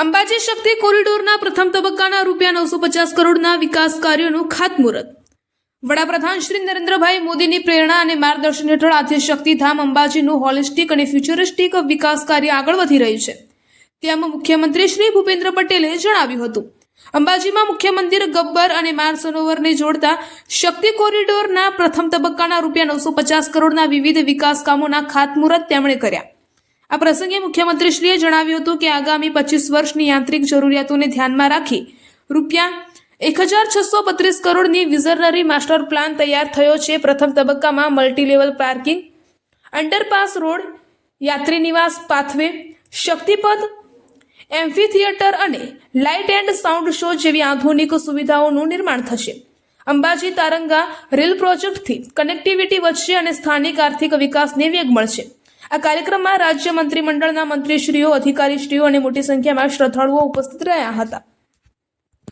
અંબાજી શક્તિ કોરિડોરના પ્રથમ તબક્કાના ₹950 કરોડના વિકાસ કાર્યોનું ખાતમુહૂર્ત. વડાપ્રધાન શ્રી નરેન્દ્રભાઈ મોદીની પ્રેરણા અને માર્ગદર્શન હેઠળ આદ્ય શક્તિધામ અંબાજીનું હોલિસ્ટિક અને ફ્યુચરિસ્ટિક વિકાસ કાર્ય આગળ વધી રહ્યું છે, તેમ મુખ્યમંત્રી શ્રી ભૂપેન્દ્ર પટેલે જણાવ્યું હતું. અંબાજીમાં મુખ્ય મંદિર, ગબ્બર અને માર સરોવરને જોડતા શક્તિ કોરિડોરના પ્રથમ તબક્કાના ₹950 કરોડના વિવિધ વિકાસ કામોના ખાતમુહૂર્ત તેમણે કર્યા. આ પ્રસંગે મુખ્યમંત્રીશ્રીએ જણાવ્યું હતું કે આગામી 25 વર્ષની યાંત્રિક જરૂરિયાતોને ધ્યાનમાં રાખી ₹1635 કરોડની વિઝનરી માસ્ટર પ્લાન તૈયાર થયો છે. પ્રથમ તબક્કામાં મલ્ટીલેવલ પાર્કિંગ, અંડરપાસ રોડ, યાત્રી નિવાસ પાથવે, શક્તિપથ, એમ્ફી થિયેટર અને લાઇટ એન્ડ સાઉન્ડ શો જેવી આધુનિક સુવિધાઓનું નિર્માણ થશે. અંબાજી તારંગા રેલ પ્રોજેક્ટથી કનેક્ટિવિટી વધશે અને સ્થાનિક આર્થિક વિકાસને વેગ મળશે. આ કાર્યક્રમમાં રાજ્ય મંત્રીમંડળના મંત્રીશ્રીઓ, અધિકારીશ્રીઓ અને મોટી સંખ્યામાં શ્રદ્ધાળુઓ ઉપસ્થિત રહ્યા હતા.